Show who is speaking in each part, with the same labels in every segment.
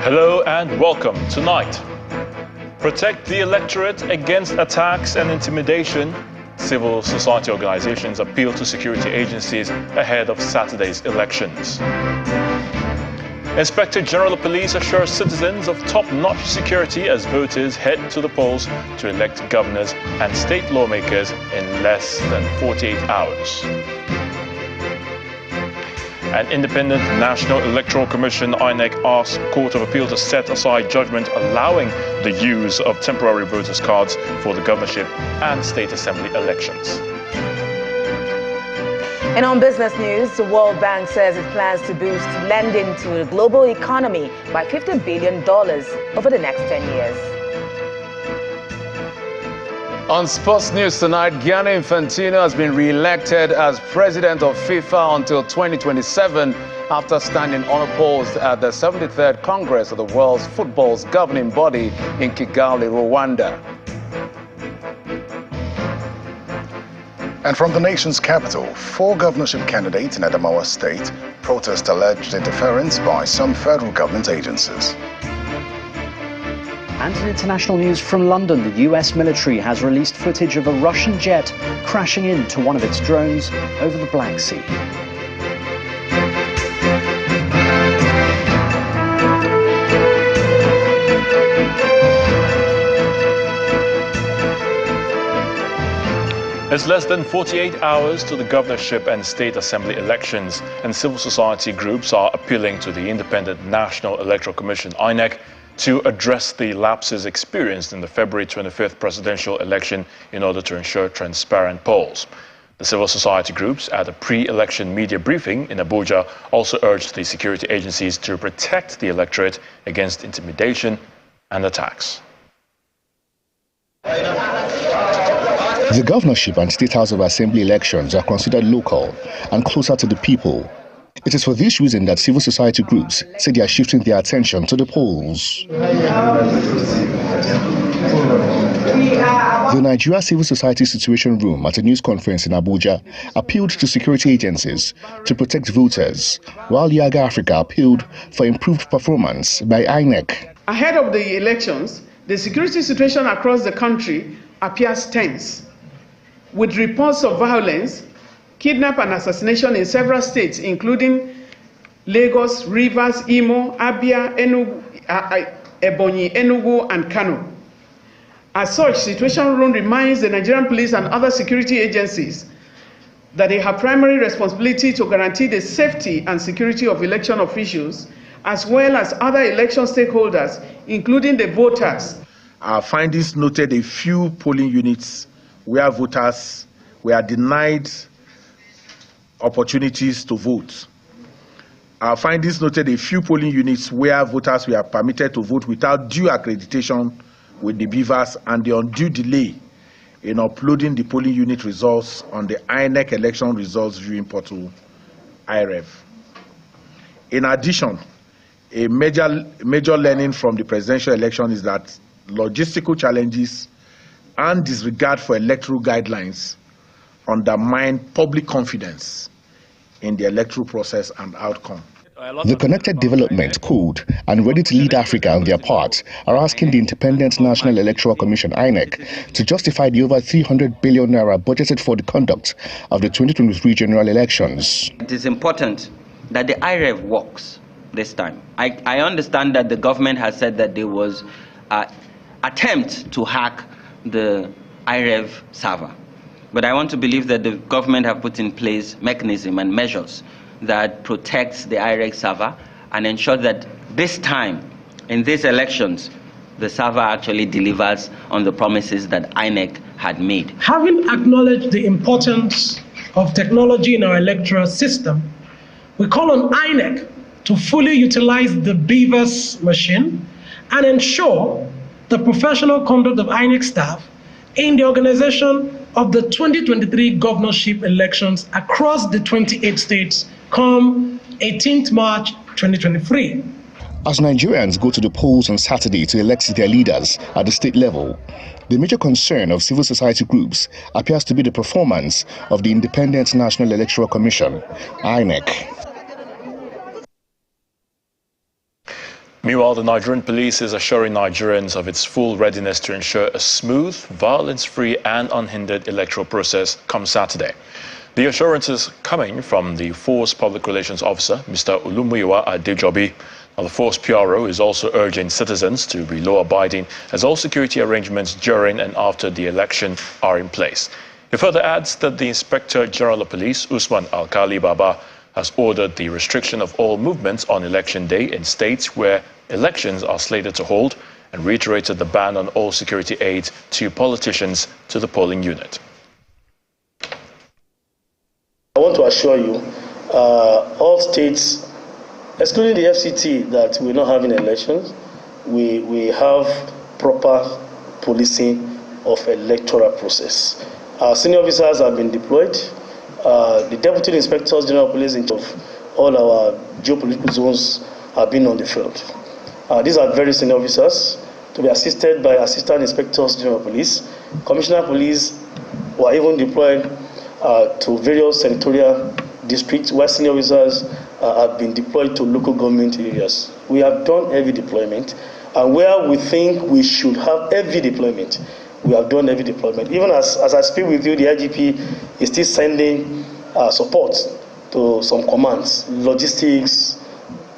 Speaker 1: Hello and welcome. Tonight, protect the electorate against attacks and intimidation. Civil society organizations appeal to security agencies ahead of Saturday's elections. Inspector General of Police assures citizens of top-notch security as voters head to the polls to elect governors and state lawmakers in less than 48 hours. An independent National Electoral Commission, INEC, asks Court of Appeal to set aside judgment allowing the use of temporary voters' cards for the governorship and state assembly elections.
Speaker 2: And on business news, the World Bank says it plans to boost lending to the global economy by $50 billion over the next 10 years.
Speaker 3: On sports news tonight, Gianni Infantino has been re-elected as president of FIFA until 2027 after standing unopposed at the 73rd Congress of the World's Football's governing body in Kigali, Rwanda.
Speaker 4: And from the nation's capital, 4 governorship candidates in Adamawa State protest alleged interference by some federal government agencies.
Speaker 5: And in international news from London, the US military has released footage of a Russian jet crashing into one of its drones over the Black Sea.
Speaker 1: It's less than 48 hours to the governorship and state assembly elections, and civil society groups are appealing to the Independent National Electoral Commission, INEC, to address the lapses experienced in the February 25th presidential election in order to ensure transparent polls. The civil society groups at a pre-election media briefing in Abuja also urged the security agencies to protect the electorate against intimidation and attacks.
Speaker 6: The governorship and State House of Assembly elections are considered local and closer to the people. It is for this reason that civil society groups say they are shifting their attention to the polls. The Nigeria Civil Society Situation Room at a news conference in Abuja appealed to security agencies to protect voters, while Yaga Africa appealed for improved performance by INEC.
Speaker 7: Ahead of the elections, the security situation across the country appears tense, with reports of violence, kidnap and assassination in several states, including Lagos, Rivers, Imo, Abia, Enugu, Ebonyi, Enugu, and Kano. As such, Situation Room reminds the Nigerian police and other security agencies that they have primary responsibility to guarantee the safety and security of election officials, as well as other election stakeholders, including the voters.
Speaker 8: Our findings noted a few polling units where voters were denied opportunities to vote. Our findings noted a few polling units where voters were permitted to vote without due accreditation with the beavers and the undue delay in uploading the polling unit results on the INEC election results viewing portal, IREV. In addition, a major learning from the presidential election is that logistical challenges and disregard for electoral guidelines undermine public confidence in the electoral process and outcome.
Speaker 6: The Connected Development, Code, and Ready to Lead Africa on their part are asking the Independent National Electoral Commission, INEC, to justify the over 300 billion naira budgeted for the conduct of the 2023 general elections.
Speaker 9: It is important that the IREV works this time. I understand that the government has said that there was an attempt to hack the IREV server. But I want to believe that the government have put in place mechanism and measures that protects the IREG server and ensure that this time, in these elections, the server actually delivers on the promises that INEC had made.
Speaker 10: Having acknowledged the importance of technology in our electoral system, we call on INEC to fully utilize the beavers machine and ensure the professional conduct of INEC staff in the organization of the 2023 governorship elections across the 28 states come 18th March 2023.
Speaker 6: As Nigerians go to the polls on Saturday to elect their leaders at the state level, the major concern of civil society groups appears to be the performance of the Independent National Electoral Commission, INEC.
Speaker 1: Meanwhile, the Nigerian police is assuring Nigerians of its full readiness to ensure a smooth, violence-free and unhindered electoral process come Saturday. The assurances coming from the Force Public Relations Officer, Mr. Olumuyiwa Adejobi. Now, the Force PRO is also urging citizens to be law-abiding as all security arrangements during and after the election are in place. He further adds that the Inspector General of Police, Usman Alkali Baba, has ordered the restriction of all movements on election day in states where elections are slated to hold and reiterated the ban on all security aid to politicians to the polling unit.
Speaker 11: I want to assure you, all states, excluding the FCT, that we're not having elections, we have proper policing of electoral process. Our senior officers have been deployed. The Deputy Inspectors General of Police in charge of all our geopolitical zones have been on the field. These are very senior officers to be assisted by Assistant Inspectors General of Police. Commissioner of Police were even deployed to various senatorial districts where senior officers have been deployed to local government areas. We have done heavy deployment, and where we think we should have heavy deployment, we have done heavy deployment. Even as I speak with you, the IGP is still sending support to some commands, logistics,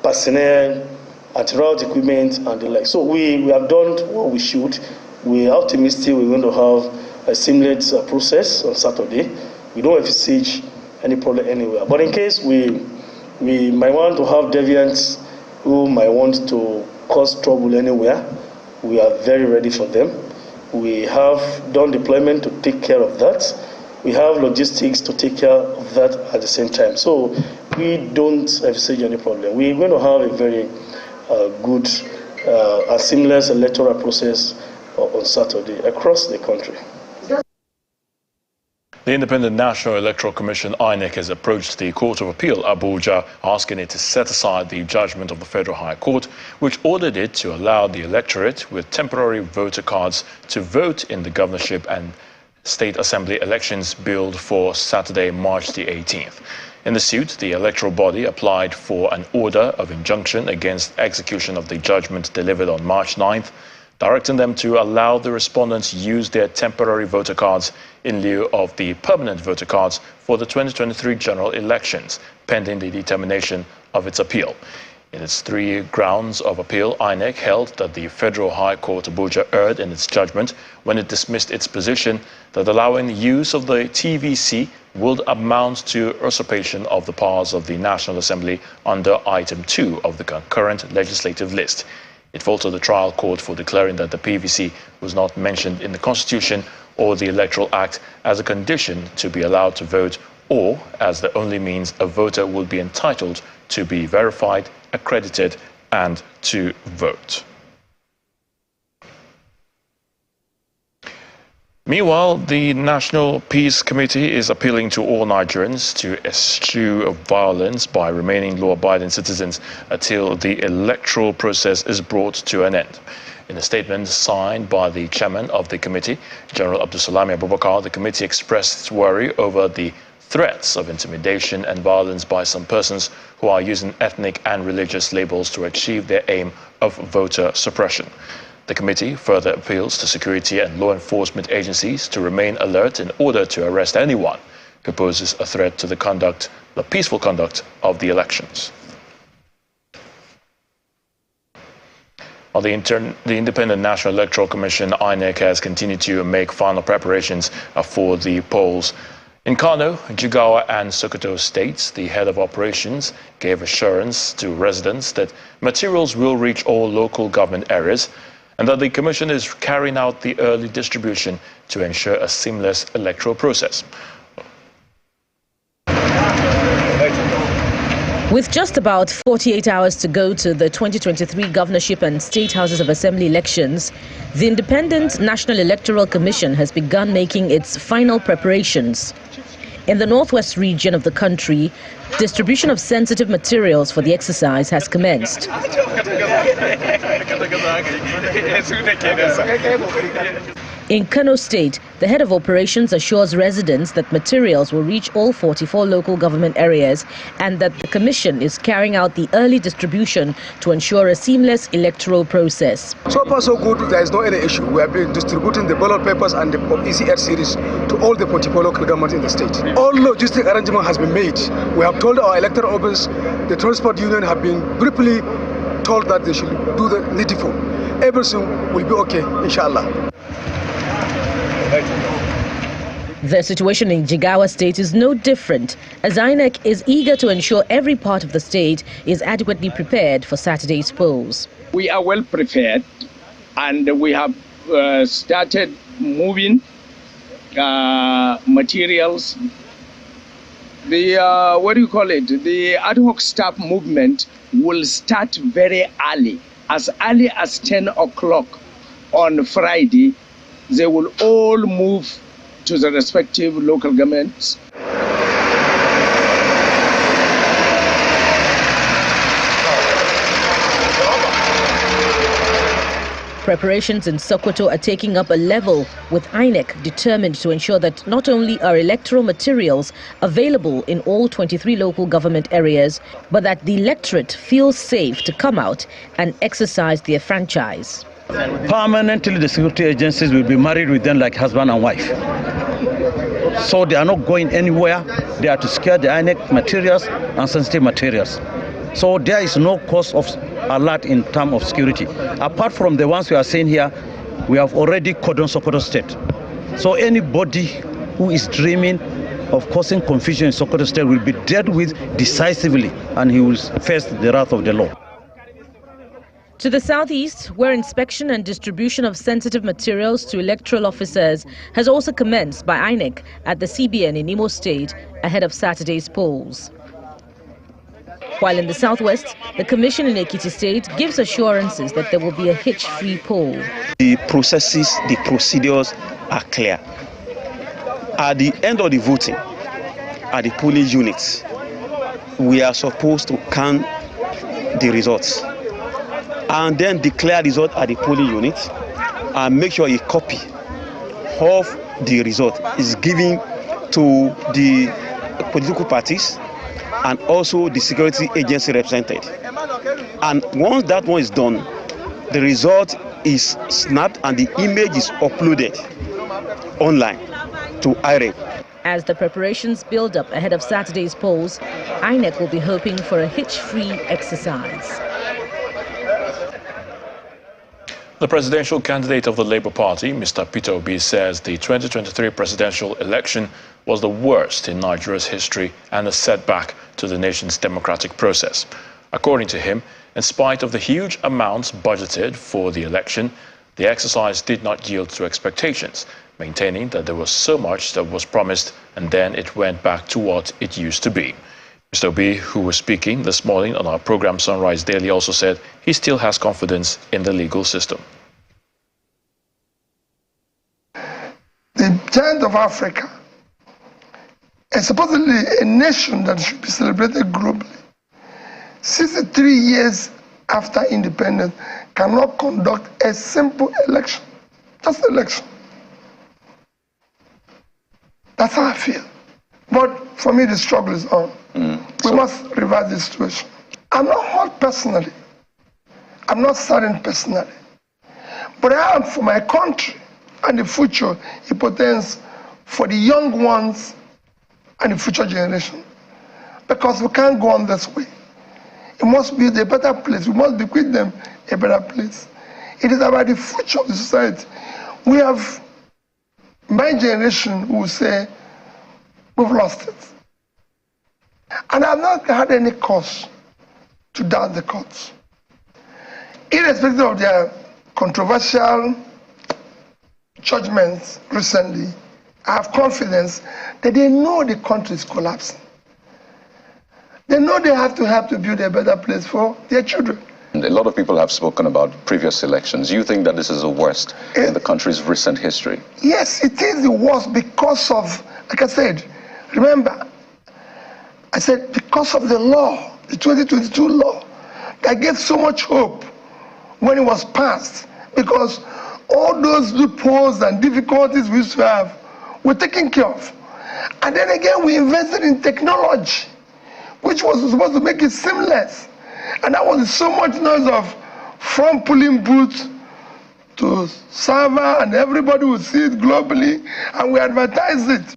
Speaker 11: personnel, anti-riot equipment, and the like. So we have done what we should. We are optimistic we're going to have a seamless process on Saturday. We don't envisage any problem anywhere. But in case we might want to have deviants who might want to cause trouble anywhere, we are very ready for them. We have done deployment to take care of that. We have logistics to take care of that at the same time. So we don't envisage any problem. We're going to have a very good and seamless electoral process on Saturday across the country.
Speaker 1: The Independent National Electoral Commission, INEC, has approached the Court of Appeal, Abuja, asking it to set aside the judgment of the Federal High Court, which ordered it to allow the electorate with temporary voter cards to vote in the governorship and state assembly elections billed for Saturday, March the 18th. In the suit, the electoral body applied for an order of injunction against execution of the judgment delivered on March 9th, directing them to allow the respondents use their temporary voter cards in lieu of the permanent voter cards for the 2023 general elections, pending the determination of its appeal. In its 3 grounds of appeal, INEC held that the Federal High Court Abuja erred in its judgment when it dismissed its position that allowing use of the TVC would amount to usurpation of the powers of the National Assembly under Item 2 of the concurrent legislative list. It faulted the trial court for declaring that the PVC was not mentioned in the Constitution or the Electoral Act as a condition to be allowed to vote, or as the only means a voter would be entitled to be verified, accredited, and to vote. Meanwhile, the National Peace Committee is appealing to all Nigerians to eschew violence by remaining law-abiding citizens until the electoral process is brought to an end. In a statement signed by the chairman of the committee, General Abdulsalami Abubakar, the committee expressed its worry over the threats of intimidation and violence by some persons who are using ethnic and religious labels to achieve their aim of voter suppression. The committee further appeals to security and law enforcement agencies to remain alert in order to arrest anyone who poses a threat to the peaceful conduct of the elections. While the Independent National Electoral Commission, INEC, has continued to make final preparations for the polls. In Kano, Jigawa and Sokoto states, the head of operations gave assurance to residents that materials will reach all local government areas and that the Commission is carrying out the early distribution to ensure a seamless electoral process.
Speaker 2: With just about 48 hours to go to the 2023 governorship and state houses of assembly elections, the Independent National Electoral Commission has begun making its final preparations. In the northwest region of the country, distribution of sensitive materials for the exercise has commenced. In Kano State, the head of operations assures residents that materials will reach all 44 local government areas and that the commission is carrying out the early distribution to ensure a seamless electoral process.
Speaker 12: So far so good, there is no any issue. We have been distributing the ballot papers and the ECR series to all the 44 local governments in the state. All logistic arrangement has been made. We have told our electoral office, the transport union have been briefly told that they should do the needful. Everything will be okay, inshallah.
Speaker 2: The situation in Jigawa State is no different, as INEC is eager to ensure every part of the state is adequately prepared for Saturday's polls.
Speaker 13: We are well prepared, and we have started moving materials. The the ad hoc staff movement will start very early as 10 o'clock on Friday. They will all move to the respective local governments.
Speaker 2: Preparations in Sokoto are taking up a level, with INEC determined to ensure that not only are electoral materials available in all 23 local government areas, but that the electorate feels safe to come out and exercise their franchise.
Speaker 14: Permanently, the security agencies will be married with them like husband and wife. So they are not going anywhere. They are to secure the INEC materials and sensitive materials. So there is no cause of alert in terms of security. Apart from the ones we are seeing here, we have already cordoned Sokoto State. So anybody who is dreaming of causing confusion in Sokoto State will be dealt with decisively, and he will face the wrath of the law.
Speaker 2: To the southeast, where inspection and distribution of sensitive materials to electoral officers has also commenced by INEC at the CBN in Imo State ahead of Saturday's polls. While in the southwest, the commission in Ekiti State gives assurances that there will be a hitch-free poll.
Speaker 15: The processes, the procedures are clear. At the end of the voting, at the polling units, we are supposed to count the results and then declare the result at the polling unit and make sure a copy of the result is given to the political parties and also the security agency represented. And once that one is done, the result is snapped and the image is uploaded online to IREV.
Speaker 2: As the preparations build up ahead of Saturday's polls, INEC will be hoping for a hitch-free exercise.
Speaker 1: The presidential candidate of the Labour Party, Mr. Peter Obi, says the 2023 presidential election was the worst in Nigeria's history and a setback to the nation's democratic process. According to him, in spite of the huge amounts budgeted for the election, the exercise did not yield to expectations, maintaining that there was so much that was promised and then it went back to what it used to be. Mr. Obi, who was speaking this morning on our program Sunrise Daily, also said he still has confidence in the legal system.
Speaker 16: The giant of Africa is supposedly a nation that should be celebrated globally. 63 years after independence, cannot conduct a simple election, just election. That's how I feel. But for me, the struggle is on. We must reverse this situation. I'm not hurt personally. I'm not saddened personally. But I am for my country and the future. It pertains for the young ones and the future generation. Because we can't go on this way. It must be a better place. We must bequeath them a better place. It is about the future of the society. We have my generation who will say, we've lost it. And I've not had any cause to doubt the courts. Irrespective of their controversial judgments recently, I have confidence that they know the country is collapsing. They know they have to help to build a better place for their children.
Speaker 17: And a lot of people have spoken about previous elections. You think that this is the worst in the country's recent history?
Speaker 16: Yes, it is the worst because of, like I said, remember, I said because of the law, the 2022 law, that gave so much hope when it was passed. Because all those loopholes and difficulties we used to have were taken care of. And then again, we invested in technology, which was supposed to make it seamless. And that was so much noise of from polling booth to server, and everybody would see it globally, and we advertised it.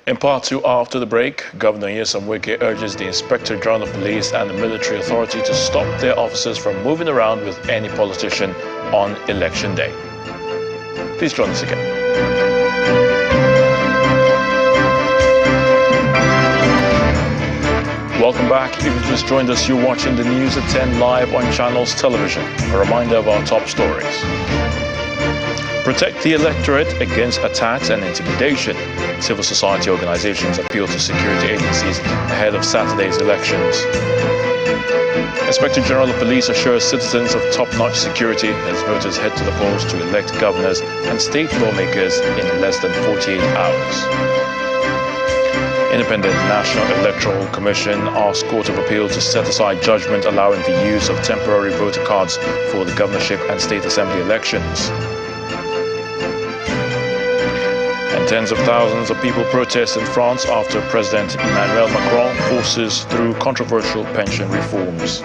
Speaker 1: In part two, after the break, Governor Nyesom Wike urges the Inspector General of Police and the military authority to stop their officers from moving around with any politician on election day. Please join us again. Welcome back. If you just joined us, you're watching the news at 10 live on Channels Television. A reminder of our top stories. Protect the electorate against attacks and intimidation. Civil society organizations appeal to security agencies ahead of Saturday's elections. Inspector General of Police assures citizens of top-notch security as voters head to the polls to elect governors and state lawmakers in less than 48 hours. Independent National Electoral Commission asks Court of Appeal to set aside judgment allowing the use of temporary voter cards for the governorship and state assembly elections. And tens of thousands of people protest in France after President Emmanuel Macron forces through controversial pension reforms.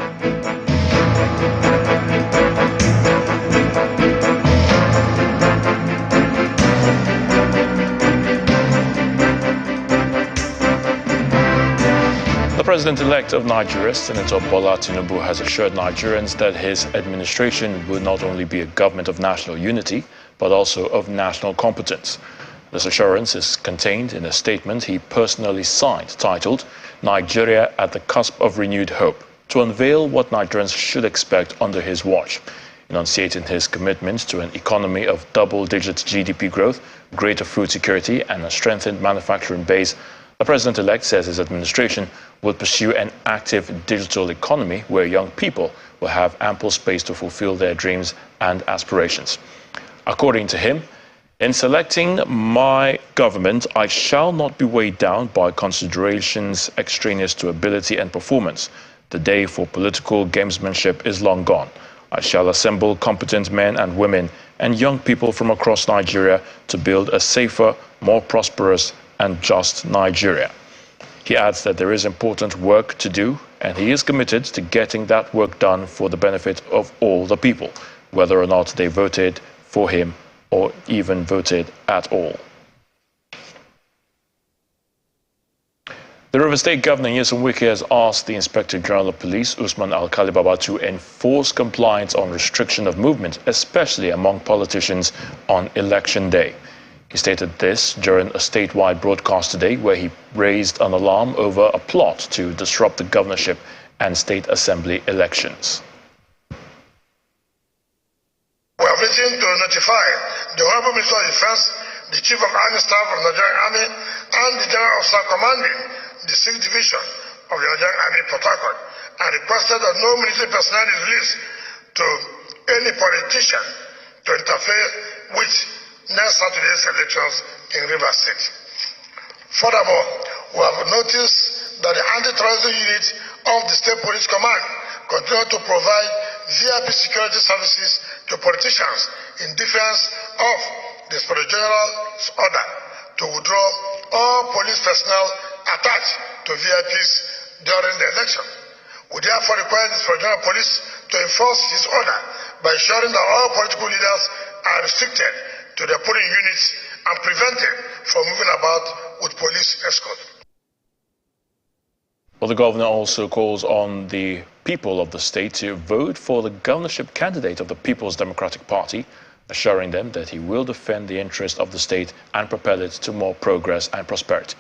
Speaker 1: The President-elect of Nigeria, Senator Bola Tinubu, has assured Nigerians that his administration will not only be a government of national unity, but also of national competence. This assurance is contained in a statement he personally signed titled "Nigeria at the Cusp of Renewed Hope," to unveil what Nigerians should expect under his watch, enunciating his commitment to an economy of double-digit GDP growth, greater food security, and a strengthened manufacturing base. The president-elect says his administration will pursue an active digital economy where young people will have ample space to fulfill their dreams and aspirations. According to him, "In selecting my government, I shall not be weighed down by considerations extraneous to ability and performance. The day for political gamesmanship is long gone. I shall assemble competent men and women and young people from across Nigeria to build a safer, more prosperous and just Nigeria." He adds that there is important work to do, and he is committed to getting that work done for the benefit of all the people, whether or not they voted for him or even voted at all. The River State Governor Nyesom Wike has asked the Inspector General of Police, Usman Alkali-Baba, to enforce compliance on restriction of movement, especially among politicians on election day. He stated this during a statewide broadcast today where he raised an alarm over a plot to disrupt the governorship and state assembly elections.
Speaker 16: We have written to notify the Honorable Minister of Defense, the Chief of Army Staff of the Nigerian Army, and the General of Staff commanding the 6th Division of the Nigerian Army, Port Harcourt, and requested that no military personnel is released to any politician to interfere with next Saturday's elections in Rivers State. Furthermore, we have noticed that the anti-terrorism unit of the State Police Command continue to provide VIP security services to politicians in defense of the Inspector General's order to withdraw all police personnel attached to VIPs during the election. We therefore require the Inspector General of Police to enforce his order by ensuring that all political leaders are restricted to their polling units and prevented from moving about with police escort.
Speaker 1: Well, the governor also calls on the people of the state to vote for the governorship candidate of the People's Democratic Party, assuring them that he will defend the interest of the state and propel it to more progress and prosperity.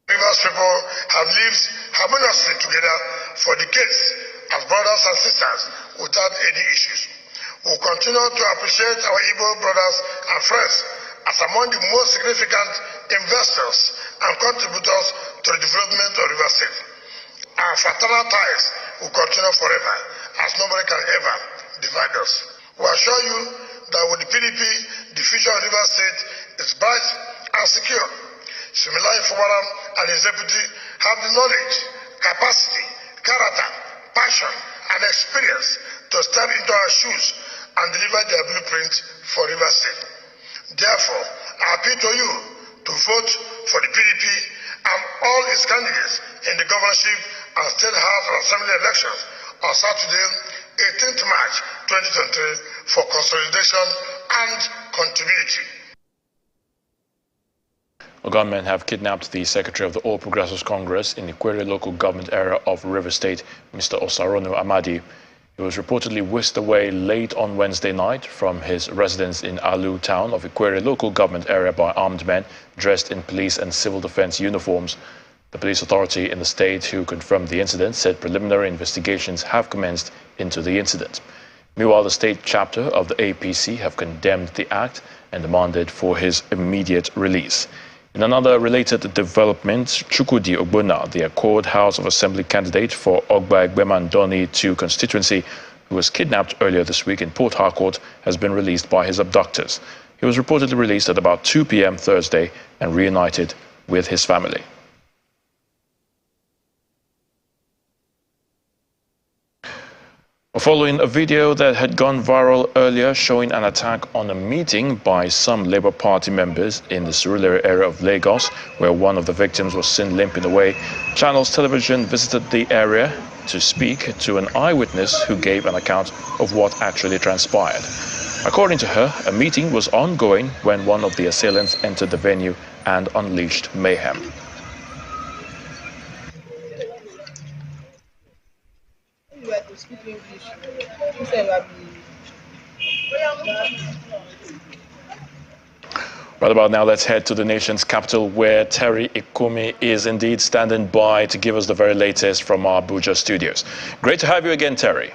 Speaker 16: Rivers people have lived harmoniously together for decades as brothers and sisters without any issues. We will continue to appreciate our Igbo brothers and friends as among the most significant investors and contributors to the development of Rivers State. Our fraternal ties will continue forever, as nobody can ever divide us. We assure you that with the PDP, the future of Rivers State is bright and secure. Similarly, Fumaram and his deputy have the knowledge, capacity, character, passion, and experience to step into our shoes and deliver their blueprint for Rivers State. Therefore, I appeal to you to vote for the PDP and all its candidates in the governorship and state house and assembly elections on Saturday, 18th March 2023 for consolidation and continuity.
Speaker 1: Gunmen have kidnapped the Secretary of the All Progressives Congress in the Ikwere local government area of Rivers State, Mr. Osaronu Amadi. He was reportedly whisked away late on Wednesday night from his residence in Alu town of Ikwere local government area by armed men dressed in police and civil defense uniforms. The police authority in the state who confirmed the incident said preliminary investigations have commenced into the incident. Meanwhile, the state chapter of the APC have condemned the act and demanded for his immediate release. In another related development, Chukwudi Ogbonna, the Accord House of Assembly candidate for Ogba Egbemandoni 2 constituency, who was kidnapped earlier this week in Port Harcourt, has been released by his abductors. He was reportedly released at about 2 p.m. Thursday and reunited with his family. Following a video that had gone viral earlier showing an attack on a meeting by some Labour Party members in the Surulere area of Lagos, where one of the victims was seen limping away, Channels Television visited the area to speak to an eyewitness who gave an account of what actually transpired. According to her, a meeting was ongoing when one of the assailants entered the venue and unleashed mayhem. Right about now, let's head to the nation's capital, where Terry Ikumi is indeed standing by to give us the very latest from our Abuja studios. Great to have you again, Terry.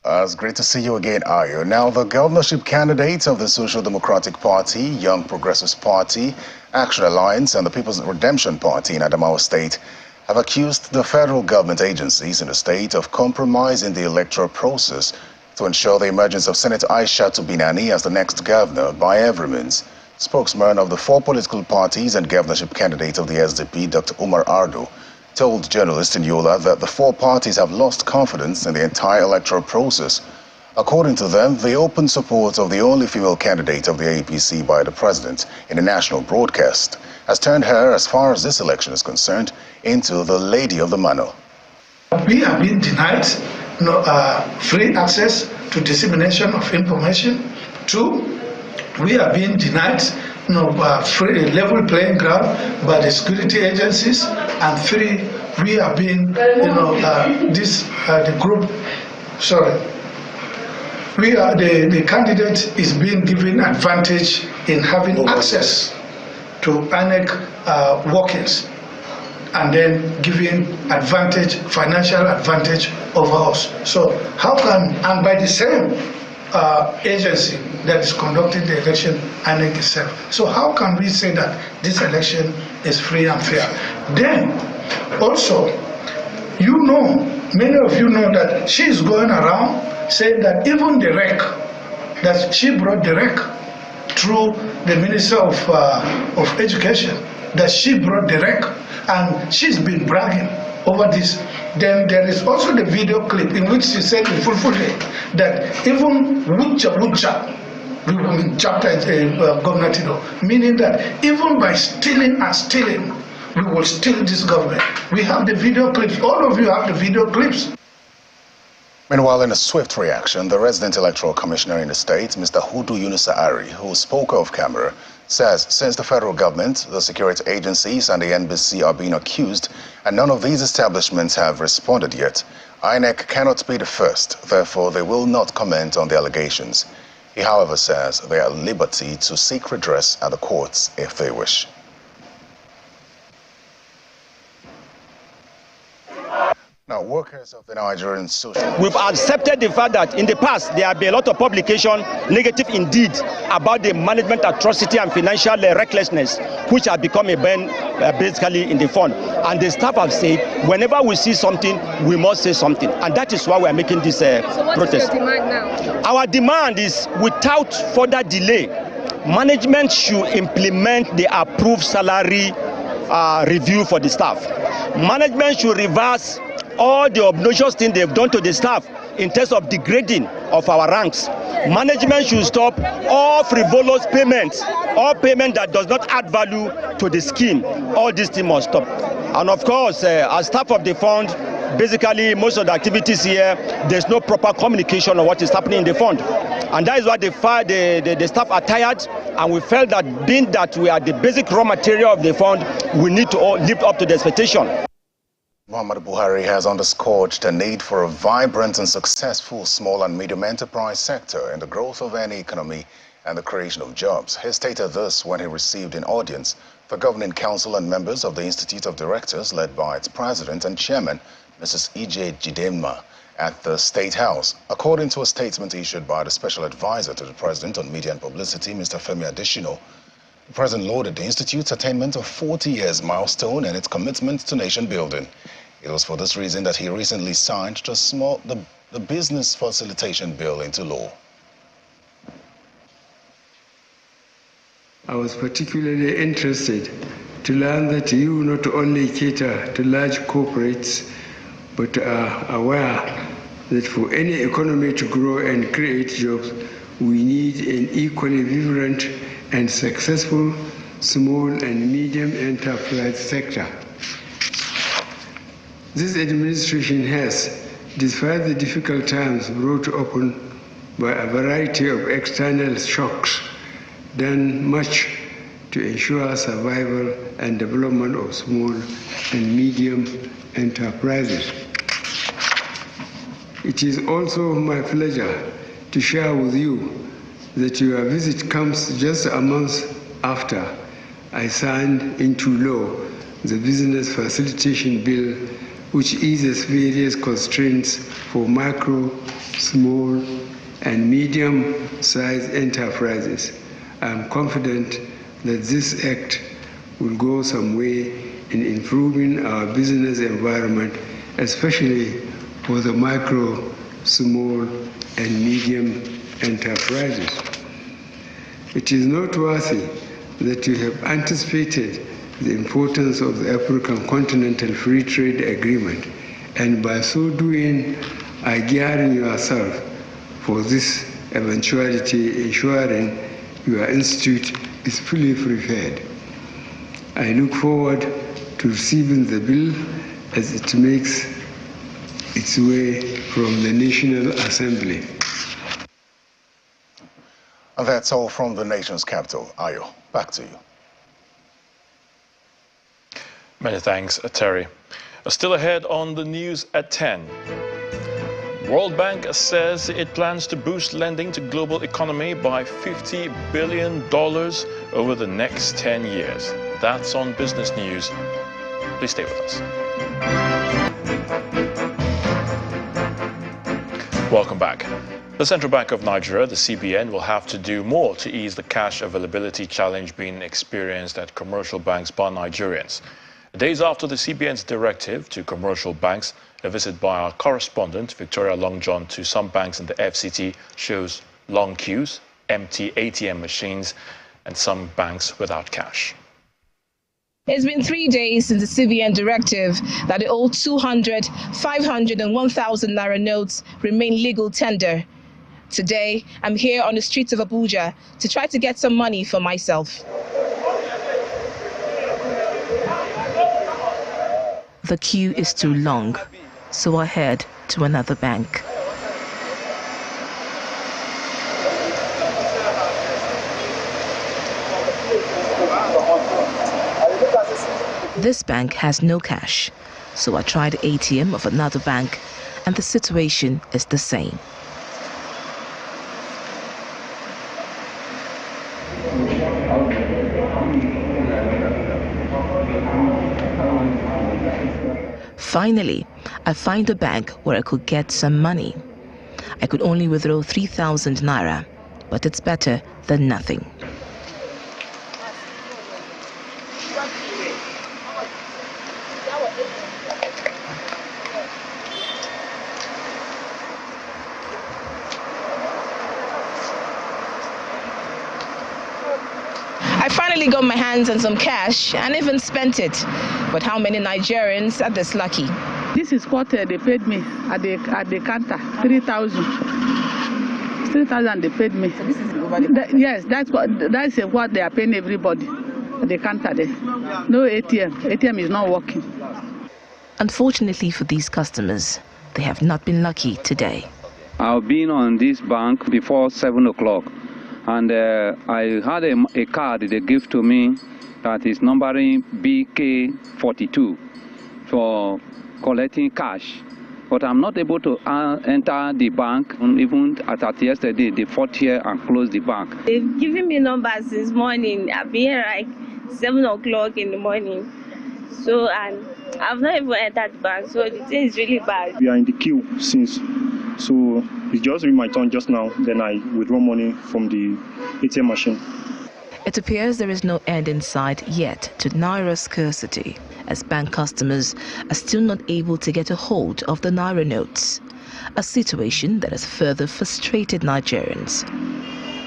Speaker 4: It's great to see you again, Ayo. Now, the governorship candidates of the Social Democratic Party, Young Progressives Party, Action Alliance, and the People's Redemption Party in Adamawa State have accused the federal government agencies in the state of compromising the electoral process to ensure the emergence of Senator Aishatu Binani as the next governor by every means. Spokesman of the four political parties and governorship candidate of the SDP, Dr. Umar Ardo, told journalists in Yola that the four parties have lost confidence in the entire electoral process. According to them, the open support of the only female candidate of the APC by the president in a national broadcast has turned her, as far as this election is concerned, into the lady of the manor.
Speaker 16: We have been denied free access to dissemination of information. 2, we have been denied free level playing ground by the security agencies. And 3, we have been, the candidate is being given advantage in having access to INEC workings, and then giving financial advantage over us. So how can, and by the same agency that is conducting the election, INEC itself. So how can we say that this election is free and fair? Then also, many of you know that she is going around saying that even the rec, that she brought the rec through the Minister of Education, that she brought the rec, and she's been bragging over this. Then there is also the video clip in which she said in full name that even Wucha, Governor Tino, meaning that even by stealing and stealing, we will steal this government. We have the video clips. All of you have the video clips.
Speaker 4: Meanwhile, in a swift reaction, the resident electoral commissioner in the state, Mr. Hudu Yunusa Ari, who spoke off camera, says since the federal government, the security agencies and the NBC are being accused and none of these establishments have responded yet, INEC cannot be the first, therefore they will not comment on the allegations. He, however, says they are at liberty to seek redress at the courts if they wish. Now, workers of the Nigerian social...
Speaker 18: We've accepted the fact that in the past there have been a lot of publication, negative indeed, about the management atrocity and financial recklessness, which have become a ban basically in the fund. And the staff have said, whenever we see something, we must say something. And that is why we are making this protest. So what is your demand now? Our demand is, without further delay, management should implement the approved salary review for the staff. Management should reverse all the obnoxious things they've done to the staff in terms of degrading of our ranks. Management should stop all frivolous payments, all payment that does not add value to the scheme. All these things must stop. And of course, as staff of the fund, basically most of the activities here, there's no proper communication on what is happening in the fund. And that is why the staff are tired, and we felt that being that we are the basic raw material of the fund, we need to live up to the expectation.
Speaker 4: Muhammadu Buhari has underscored the need for a vibrant and successful small and medium enterprise sector in the growth of any economy and the creation of jobs. He stated this when he received an audience the Governing Council and members of the Institute of Directors, led by its president and chairman, Mrs. E.J. Jidemma, at the State House. According to a statement issued by the Special Advisor to the President on Media and Publicity, Mr. Femi Adesina, the President lauded the Institute's attainment of 40 years milestone and its commitment to nation building. It was for this reason that he recently signed the Business Facilitation Bill into law.
Speaker 19: I was particularly interested to learn that you not only cater to large corporates, but are aware that for any economy to grow and create jobs, we need an equally vibrant and successful small and medium enterprise sector. This administration has, despite the difficult times brought upon by a variety of external shocks, done much to ensure survival and development of small and medium enterprises. It is also my pleasure to share with you that your visit comes just a month after I signed into law the Business Facilitation Bill, which eases various constraints for micro, small, and medium-sized enterprises. I am confident that this act will go some way in improving our business environment, especially for the micro, small, and medium enterprises. It is noteworthy that you have anticipated the importance of the African Continental Free Trade Agreement, and by so doing, are gearing yourself for this eventuality, ensuring your institute is fully prepared. I look forward to receiving the bill as it makes its way from the National Assembly.
Speaker 4: And that's all from the nation's capital. Ayo, back to you.
Speaker 1: Many thanks, Terry. Still ahead on the news at 10. World Bank says it plans to boost lending to global economy by $50 billion over the next 10 years. That's on Business News. Please stay with us. Welcome back. The Central Bank of Nigeria, the CBN, will have to do more to ease the cash availability challenge being experienced at commercial banks by Nigerians. Days after the CBN's directive to commercial banks, a visit by our correspondent, Victoria Longjohn, to some banks in the FCT shows long queues, empty ATM machines, and some banks without cash.
Speaker 20: It's been 3 days since the CBN directive that the old 200, 500 and 1,000 naira notes remain legal tender. Today, I'm here on the streets of Abuja to try to get some money for myself.
Speaker 2: The queue is too long, so I head to another bank. This bank has no cash, so I try the ATM of another bank, and the situation is the same. Finally, I find a bank where I could get some money. I could only withdraw 3,000 naira, but it's better than nothing.
Speaker 20: I finally got my hands on some cash and even spent it. But how many Nigerians are this lucky?
Speaker 21: This is what they paid me at the counter, 3,000. 3,000 they paid me. So this is over the counter? Yes, that's what they are paying everybody at the counter there. No ATM. ATM is not working.
Speaker 2: Unfortunately for these customers, they have not been lucky today.
Speaker 22: I've been on this bank before 7 o'clock, and I had a card they give to me that is numbering BK42 for collecting cash. But I'm not able to enter the bank, even at yesterday, they fought here and closed the bank.
Speaker 23: They've given me numbers since morning. I've been here like 7 o'clock in the morning. So, and I've not even entered the bank, so the thing is really bad.
Speaker 24: We are in the queue since, so it's just been my turn just now, then I withdraw money from the ATM machine.
Speaker 2: It appears there is no end in sight yet to Naira scarcity, as bank customers are still not able to get a hold of the Naira notes, a situation that has further frustrated Nigerians.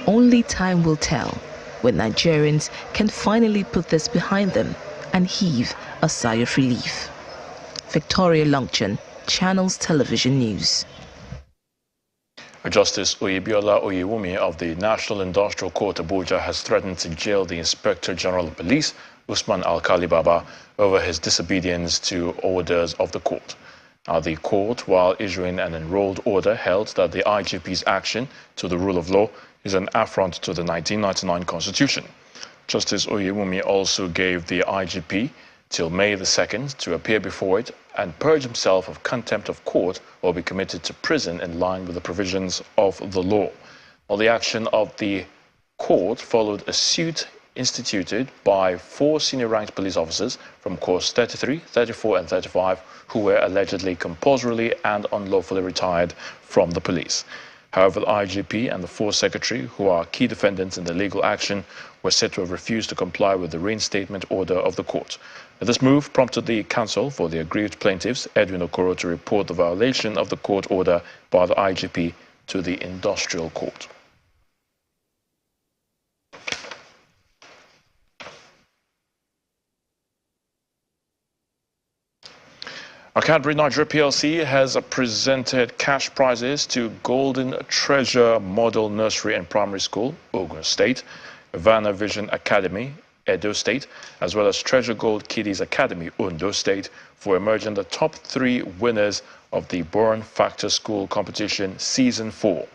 Speaker 2: Only time will tell when Nigerians can finally put this behind them and heave a sigh of relief. Victoria Longchan, Channels Television News.
Speaker 1: Justice Oyebiola Oyewumi of the National Industrial Court Abuja has threatened to jail the Inspector General of Police, Usman Alkali Baba, over his disobedience to orders of the court. Now, the court, while issuing an enrolled order, held that the IGP's action to the rule of law is an affront to the 1999 Constitution. Justice Oyewumi also gave the IGP till May the 2nd to appear before it and purge himself of contempt of court or be committed to prison in line with the provisions of the law. Well, the action of the court followed a suit instituted by 4 senior-ranked police officers from Corps 33, 34 and 35 who were allegedly compulsorily and unlawfully retired from the police. However, the IGP and the Force Secretary, who are key defendants in the legal action, were said to have refused to comply with the reinstatement order of the court. This move prompted the counsel for the aggrieved plaintiffs, Edwin Okoro, to report the violation of the court order by the IGP to the Industrial Court. Cadbury Nigeria PLC has presented cash prizes to Golden Treasure Model Nursery and Primary School, Ogun State, Vanna Vision Academy, Edo State, as well as Treasure Gold Kiddies Academy, Ondo State, for emerging the top 3 winners of the Born Factor School Competition Season 4.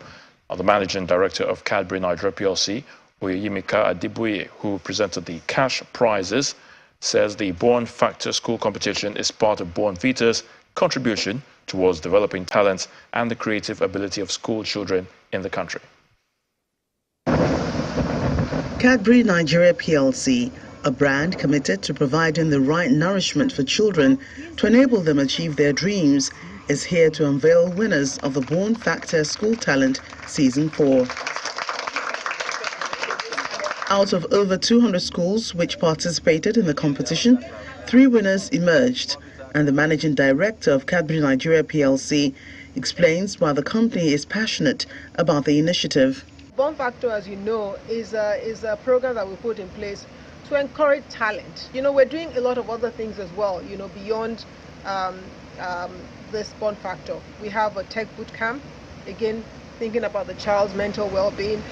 Speaker 1: Now, the Managing Director of Cadbury Nigeria PLC, Oyeyimika Adibuye, who presented the cash prizes, says the Born Factor School Competition is part of Born Vita's contribution towards developing talents and the creative ability of school children in the country.
Speaker 25: Cadbury Nigeria PLC, a brand committed to providing the right nourishment for children to enable them achieve their dreams, is here to unveil winners of the Born Factor School Talent Season 4. Out of over 200 schools which participated in the competition, 3 winners emerged, and the Managing Director of Cadbury Nigeria PLC explains why the company is passionate about the initiative.
Speaker 26: Born Factor, as you know, is a program that we put in place to encourage talent. You know, we're doing a lot of other things as well, you know, beyond this Born Factor. We have a tech boot camp, again, thinking about the child's mental well-being.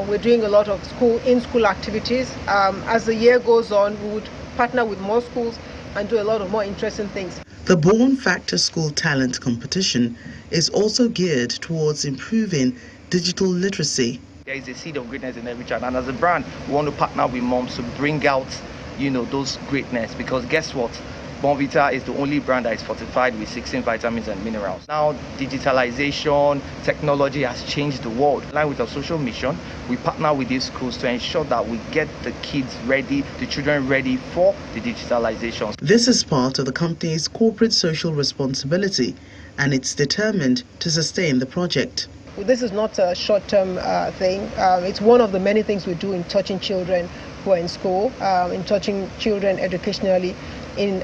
Speaker 26: We're doing a lot of in-school activities. As the year goes on, we would partner with more schools and do a lot of more interesting things.
Speaker 25: The Born Factor School Talent Competition is also geared towards improving digital literacy.
Speaker 27: There is a seed of greatness in every child, and as a brand, we want to partner with moms to bring out, you know, those greatness, because guess what? Bonvita is the only brand that is fortified with 16 vitamins and minerals. Now, digitalization, technology has changed the world. In line with our social mission, we partner with these schools to ensure that we get the kids ready, the children ready for the digitalization.
Speaker 25: This is part of the company's corporate social responsibility, and it's determined to sustain the project.
Speaker 26: This is not a short-term thing. It's one of the many things we do in touching children who are in school, in touching children educationally, in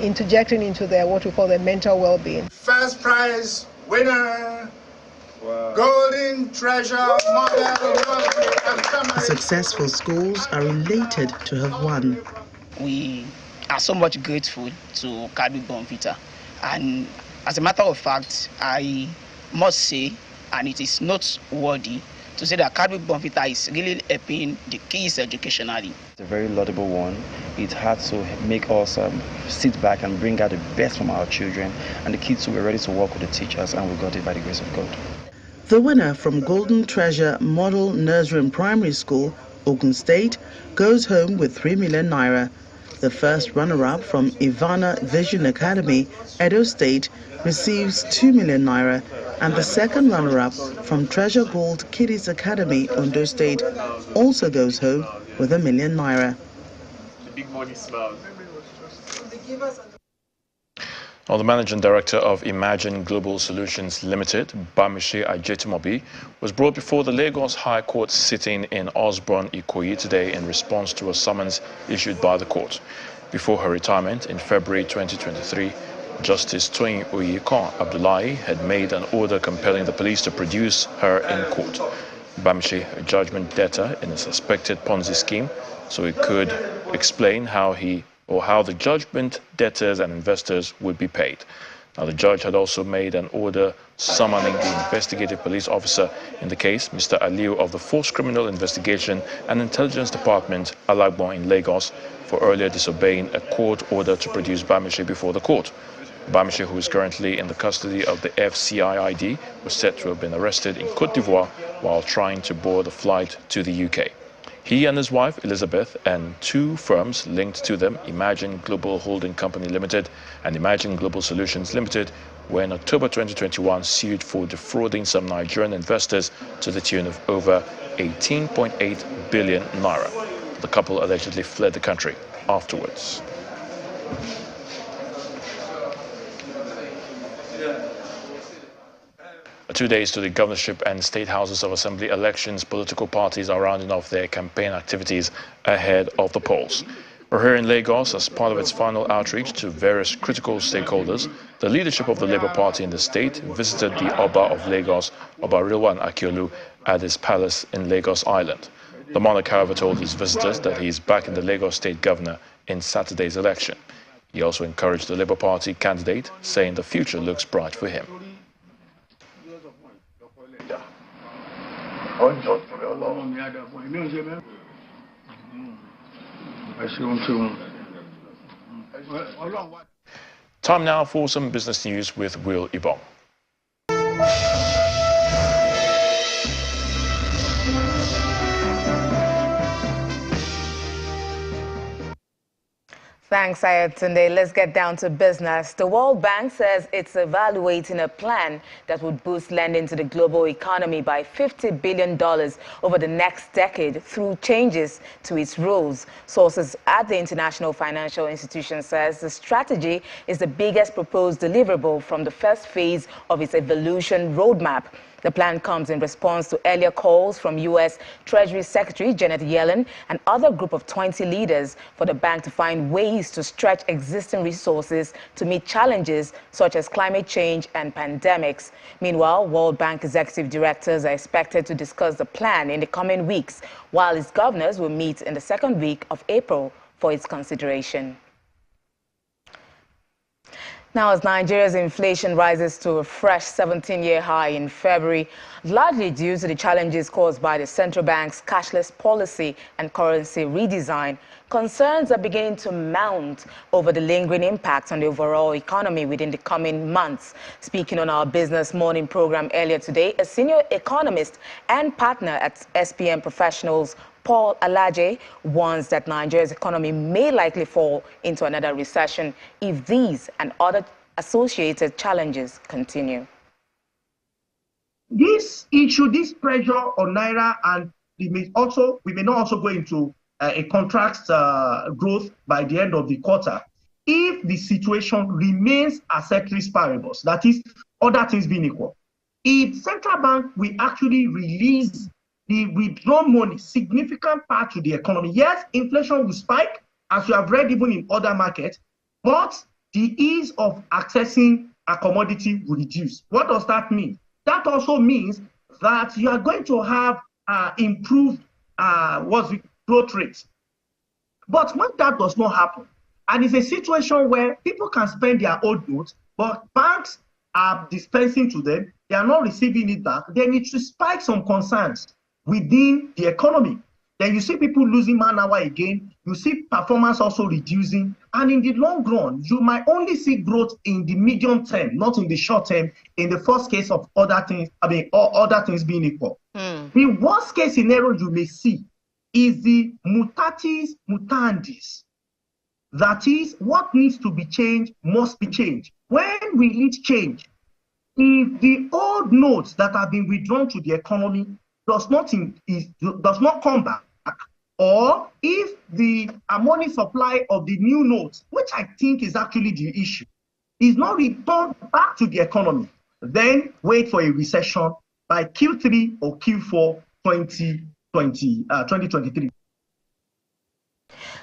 Speaker 26: interjecting into their what we call their mental well-being.
Speaker 28: First prize winner, wow. Golden Treasure Model Nursery and Primary.
Speaker 25: Successful schools are elated to have won.
Speaker 29: We are so much grateful to Cadbury Bonvita
Speaker 3: And as a matter of fact, I must say, and it is noteworthy to say that Cadbury Bonfita is really helping the kids educationally.
Speaker 5: It's a very laudable one. It had to make us sit back and bring out the best from our children, and the kids were ready to work with the teachers, and we got it by the grace of God.
Speaker 25: The winner from Golden Treasure Model Nursery and Primary School, Ogun State, goes home with 3 million naira. The first runner-up from Ivana Vision Academy, Edo State, receives 2 million naira, and the second runner-up from Treasure Gold Kiddies Academy, Ondo State, also goes home with 1 million naira.
Speaker 1: The big money smiles. Now, the managing director of Imagine Global Solutions Limited, Bamishi Ajetimobi, was brought before the Lagos High Court sitting in Osborne, Ikoyi today in response to a summons issued by the court. Before her retirement in February 2023, Justice Toyin Oyekon Abdullahi had made an order compelling the police to produce her in court. Bamishi, a judgment debtor in a suspected Ponzi scheme, so he could explain how the judgment debtors and investors would be paid. Now, the judge had also made an order summoning the investigative police officer in the case, Mr. Aliu of the Force Criminal Investigation and Intelligence Department, Alagbon in Lagos, for earlier disobeying a court order to produce Bamishi before the court. Bamishi, who is currently in the custody of the FCIID, was said to have been arrested in Côte d'Ivoire while trying to board a flight to the UK. He and his wife, Elizabeth, and 2 firms linked to them, Imagine Global Holding Company Limited and Imagine Global Solutions Limited, were in October 2021 sued for defrauding some Nigerian investors to the tune of over 18.8 billion naira. The couple allegedly fled the country afterwards. 2 days to the governorship and state houses of assembly elections, political parties are rounding off their campaign activities ahead of the polls. We're here in Lagos as part of its final outreach to various critical stakeholders. The leadership of the Labour Party in the state visited the Oba of Lagos, Oba Rilwan Akiolu, at his palace in Lagos Island. The monarch, however, told his visitors that he is back in the Lagos state governor in Saturday's election. He also encouraged the Labour Party candidate, saying the future looks bright for him. Time now for some business news with Will Ibong.
Speaker 6: Thanks, Ayatunde. Let's get down to business. The World Bank says it's evaluating a plan that would boost lending to the global economy by $50 billion over the next decade through changes to its rules. Sources at the International Financial Institution says the strategy is the biggest proposed deliverable from the first phase of its evolution roadmap. The plan comes in response to earlier calls from U.S. Treasury Secretary Janet Yellen and other group of 20 leaders for the bank to find ways to stretch existing resources to meet challenges such as climate change and pandemics. Meanwhile, World Bank executive directors are expected to discuss the plan in the coming weeks, while its governors will meet in the second week of April for its consideration. Now, as Nigeria's inflation rises to a fresh 17-year high in February, largely due to the challenges caused by the central bank's cashless policy and currency redesign, concerns are beginning to mount over the lingering impact on the overall economy within the coming months. Speaking on our Business Morning program earlier today, a senior economist and partner at SPM Professionals, Paul Alaje, warns that Nigeria's economy may likely fall into another recession if these and other associated challenges continue.
Speaker 7: This issue, this pressure on Naira, and we may not also go into a contract growth by the end of the quarter if the situation remains as ceteris paribus, that is, other things being equal. If central bank will actually release the withdrawn money, significant part to the economy. Yes, inflation will spike, as you have read even in other markets, but the ease of accessing a commodity will reduce. What does that mean? That also means that you are going to have improved growth rates. But when that does not happen, and it's a situation where people can spend their old notes, but banks are dispensing to them, they are not receiving it back, then it should spike some concerns within the economy. Then you see people losing man-hour again, you see performance also reducing, and in the long run, you might only see growth in the medium term, not in the short term, in the first case of other things, or other things being equal. The worst case scenario you may see is the mutatis mutandis. That is, what needs to be changed must be changed. When we need change, if the old notes that have been withdrawn to the economy does not come back, or if the money supply of the new notes, which I think is actually the issue, is not returned back to the economy, then wait for a recession by Q3 or Q4 2023.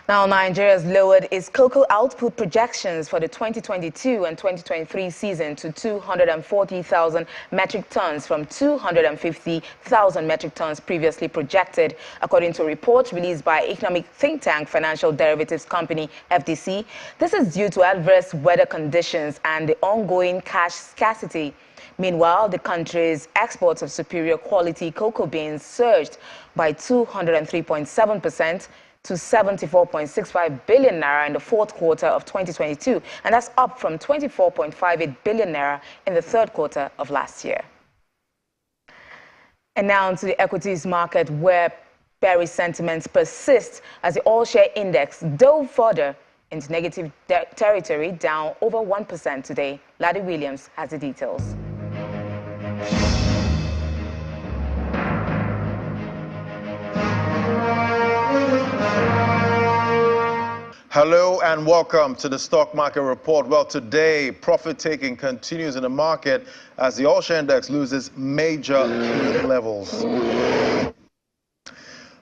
Speaker 6: Now, Nigeria has lowered its cocoa output projections for the 2022 and 2023 season to 240,000 metric tons from 250,000 metric tons previously projected, according to a report released by economic think tank Financial Derivatives Company, FDC. This is due to adverse weather conditions and the ongoing cash scarcity. Meanwhile, the country's exports of superior quality cocoa beans surged by 203.7% to 74.65 billion naira in the fourth quarter of 2022, and that's up from 24.58 billion naira in the third quarter of last year. And now to the equities market, where bearish sentiments persist as the all-share index dove further into negative territory, down over 1% today. Laddie Williams has the details.
Speaker 8: Hello and welcome to the Stock Market Report. Well, today, profit taking continues in the market as the all-share index loses major levels.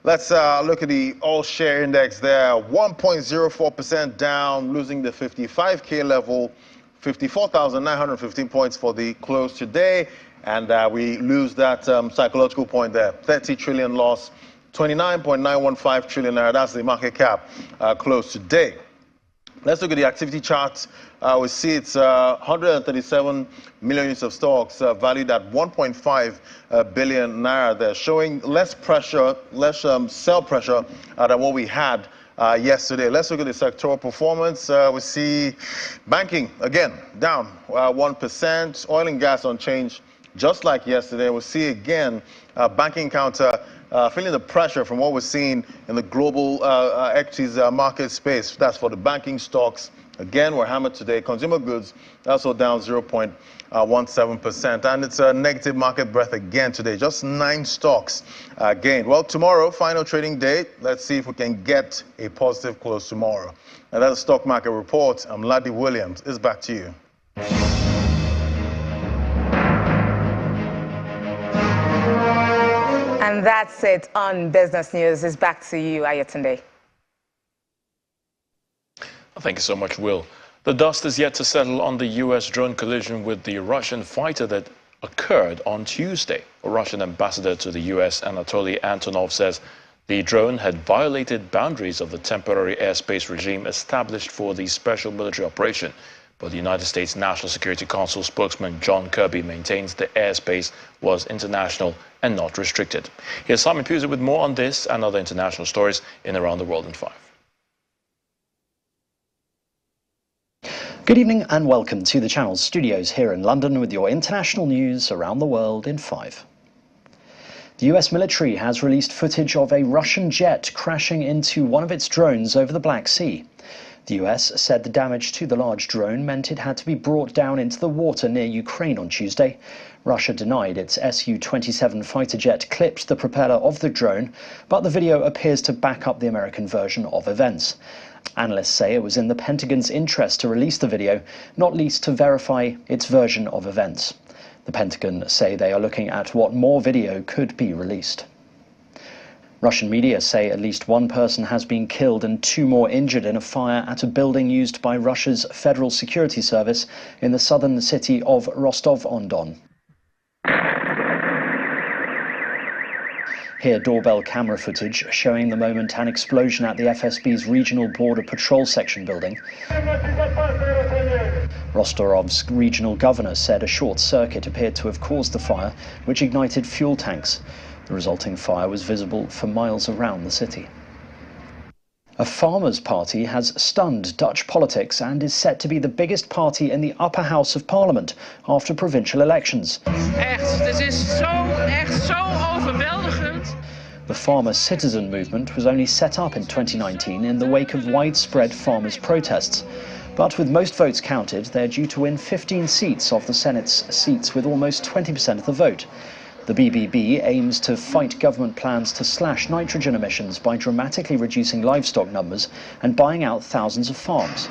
Speaker 8: Let's look at the all-share index there. 1.04% down, losing the 55K level, 54,915 points for the close today. And we lose that psychological point there, 30 trillion loss. 29.915 trillion naira, that's the market cap close today. Let's look at the activity chart. We see it's 137 million units of stocks valued at 1.5 billion naira. They're showing less pressure, less sell pressure than what we had yesterday. Let's look at the sectoral performance. We see banking, again, down 1%. Oil and gas unchanged, just like yesterday. We see again banking counter feeling the pressure from what we're seeing in the global equities market space. That's for the banking stocks. Again, we're hammered today. Consumer goods also down 0.17%. And it's a negative market breadth again today. Just 9 stocks gained. Well, tomorrow, final trading day. Let's see if we can get a positive close tomorrow. And that's the Stock Market Report. I'm Laddie Williams. It's back to you.
Speaker 6: And that's it on Business News. It's back to you, Ayatunde.
Speaker 1: Thank you so much, Will. The dust is yet to settle on the U.S. drone collision with the Russian fighter that occurred on Tuesday. A Russian ambassador to the U.S., Anatoly Antonov, says the drone had violated boundaries of the temporary airspace regime established for the special military operation. But the United States National Security Council spokesman John Kirby maintains the airspace was international and not restricted. Here's Simon Puser with more on this and other international stories in Around the World in 5.
Speaker 9: Good evening and welcome to the Channel's studios here in London with your international news around the world in 5. The US military has released footage of a Russian jet crashing into one of its drones over the Black Sea. The US said the damage to the large drone meant it had to be brought down into the water near Ukraine on Tuesday. Russia denied its Su-27 fighter jet clipped the propeller of the drone, but the video appears to back up the American version of events. Analysts say it was in the Pentagon's interest to release the video, not least to verify its version of events. The Pentagon say they are looking at what more video could be released. Russian media say at least 1 person has been killed and 2 more injured in a fire at a building used by Russia's Federal Security Service in the southern city of Rostov-on-Don. Here, doorbell camera footage showing the moment an explosion at the FSB's Regional Border Patrol Section building. Rostorov's regional governor said a short circuit appeared to have caused the fire, which ignited fuel tanks. The resulting fire was visible for miles around the city. A farmers' party has stunned Dutch politics and is set to be the biggest party in the upper house of parliament after provincial elections.
Speaker 10: Echt, dit is echt zo overweldigend.
Speaker 9: The Farmer Citizen movement was only set up in 2019 in the wake of widespread farmers' protests. But with most votes counted, they're due to win 15 seats of the Senate's seats with almost 20% of the vote. The BBB aims to fight government plans to slash nitrogen emissions by dramatically reducing livestock numbers and buying out thousands of farms.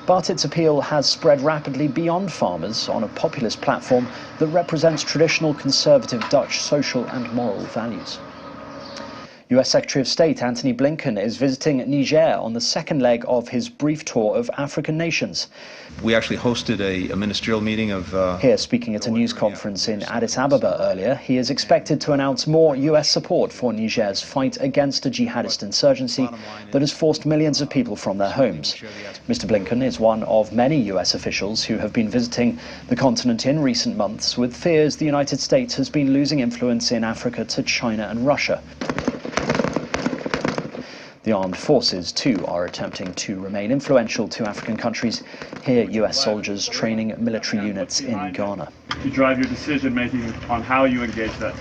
Speaker 9: But its appeal has spread rapidly beyond farmers on a populist platform that represents traditional conservative Dutch social and moral values. US Secretary of State Antony Blinken is visiting Niger on the second leg of his brief tour of African nations.
Speaker 11: We actually hosted a ministerial meeting of...
Speaker 9: Here, speaking at a news conference in Addis Ababa earlier, he is expected to announce more US support for Niger's fight against a jihadist insurgency that has forced millions of people from their homes. Mr. Blinken is one of many US officials who have been visiting the continent in recent months with fears the United States has been losing influence in Africa to China and Russia. The armed forces, too, are attempting to remain influential to African countries. Here, US soldiers training military units in Ghana.
Speaker 12: To drive your decision-making on how you engage that.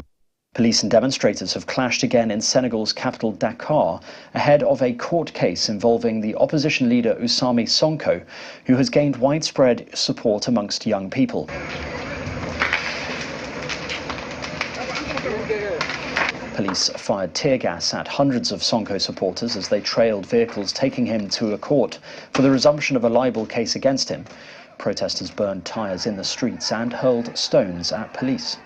Speaker 9: Police and demonstrators have clashed again in Senegal's capital, Dakar, ahead of a court case involving the opposition leader Ousmane Sonko, who has gained widespread support amongst young people. Police fired tear gas at hundreds of Sonko supporters as they trailed vehicles taking him to a court for the resumption of a libel case against him. Protesters burned tyres in the streets and hurled stones at police.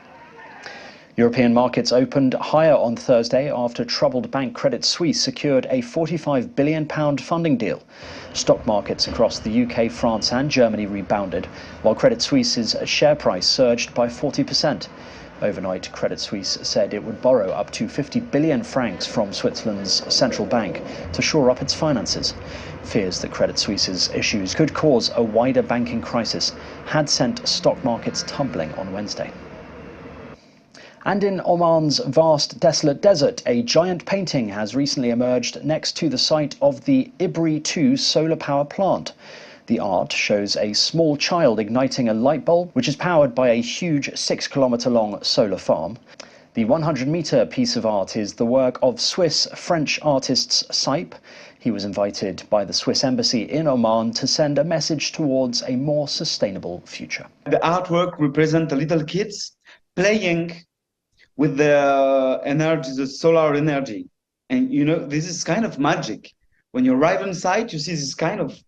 Speaker 9: European markets opened higher on Thursday after troubled bank Credit Suisse secured a £45 billion funding deal. Stock markets across the UK, France and Germany rebounded, while Credit Suisse's share price surged by 40%. Overnight, Credit Suisse said it would borrow up to 50 billion francs from Switzerland's central bank to shore up its finances. Fears that Credit Suisse's issues could cause a wider banking crisis had sent stock markets tumbling on Wednesday. And in Oman's vast, desolate desert, a giant painting has recently emerged next to the site of the Ibri 2 solar power plant. The art shows a small child igniting a light bulb, which is powered by a huge 6-kilometre-long solar farm. The 100-metre piece of art is the work of Swiss-French artist Saip. He was invited by the Swiss embassy in Oman to send a message towards a more sustainable future.
Speaker 13: The artwork represents the little kids playing with the energy, the solar energy. And you know, this is kind of magic. When you arrive on site, you see this kind of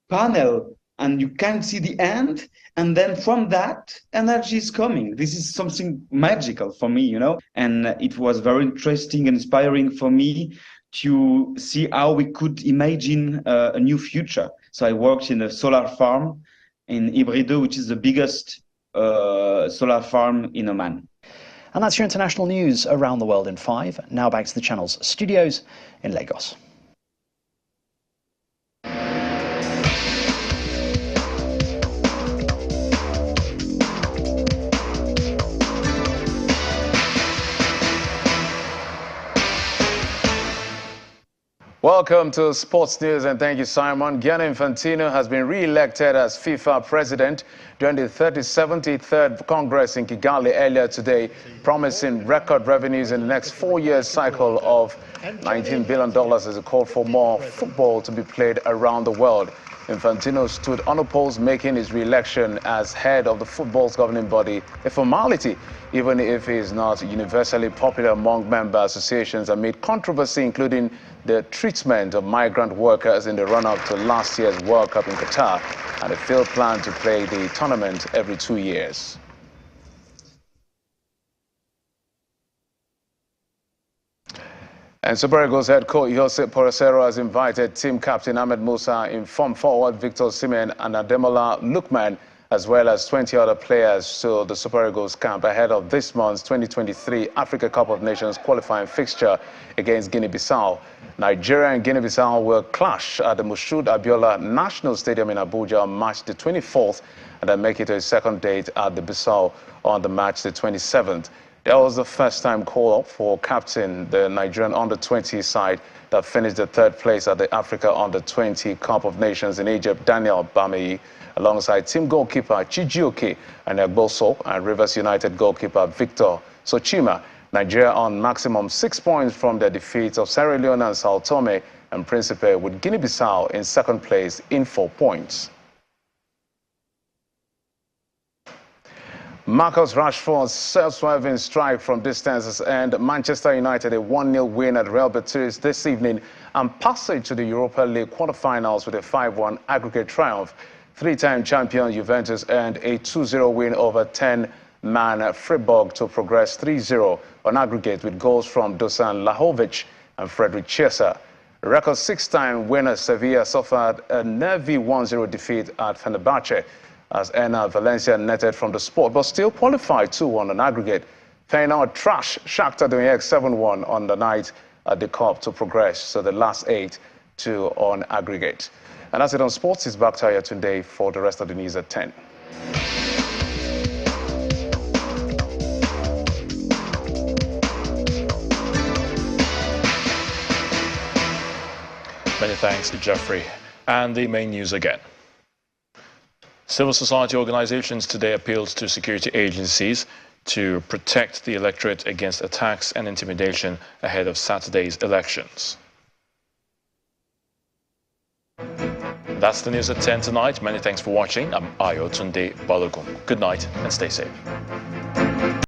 Speaker 13: panel and you can't see the end, and then from that energy is coming. This is something magical for me, you know, and it was very interesting and inspiring for me to see how we could imagine a new future. So I worked in a solar farm in Ibri 2, which is the biggest solar farm in Oman.
Speaker 9: And that's your international news around the world in 5. Now back to the channel's studios in Lagos.
Speaker 14: Welcome to Sports News, and thank you, Simon. Gianni Infantino has been re-elected as FIFA president during the 73rd Congress in Kigali earlier today, promising record revenues in the next 4-year cycle of $19 billion as he called for more football to be played around the world. Infantino stood unopposed, making his re-election as head of the football's governing body a formality, even if he is not universally popular among member associations amid controversy, including the treatment of migrant workers in the run-up to last year's World Cup in Qatar and a failed plan to play the tournament every 2 years. And Super Eagles head coach Jose Porcero has invited team captain Ahmed Musa, informed forward Victor Osimhen and Ademola Lookman as well as 20 other players to the Super Eagles camp ahead of this month's 2023 Africa Cup of Nations qualifying fixture against Guinea-Bissau. Nigeria and Guinea-Bissau will clash at the Moshood Abiola National Stadium in Abuja on March the 24th and then make it to a second date at the Bissau on the March the 27th. That was the first time call for captain the Nigerian under-20 side that finished the third place at the Africa Under-20 Cup of Nations in Egypt, Daniel Bameyi, alongside team goalkeeper Chijioke and Egboso and Rivers United goalkeeper Victor Sochima. Nigeria on maximum 6 points from their defeats of Sierra Leone and Sao Tome and Principe, with Guinea-Bissau in second place in 4 points. Marcus Rashford's self-swerving strike from distances earned Manchester United a 1-0 win at Real Betis this evening and passage to the Europa League quarter-finals with a 5-1 aggregate triumph. Three-time champion Juventus earned a 2-0 win over 10-man Freiburg to progress 3-0 on aggregate with goals from Dusan Lajovic and Frederic Chiesa. Record six-time winner Sevilla suffered a nervy 1-0 defeat at Fenerbahce as Enna Valencia netted from the spot, but still qualified 2-1 on aggregate. Feyenoord trash Shakhtar Donetsk 7-1 on the night at the Cup to progress to the last 8 on aggregate. And that's it on sports. It's back to Ayatunde for the rest of the news at 10.
Speaker 1: Many thanks, Jeffrey. And the main news again. Civil society organizations today appealed to security agencies to protect the electorate against attacks and intimidation ahead of Saturday's elections. That's the news at 10 tonight. Many thanks for watching. I'm Ayotunde Balogun. Good night and stay safe.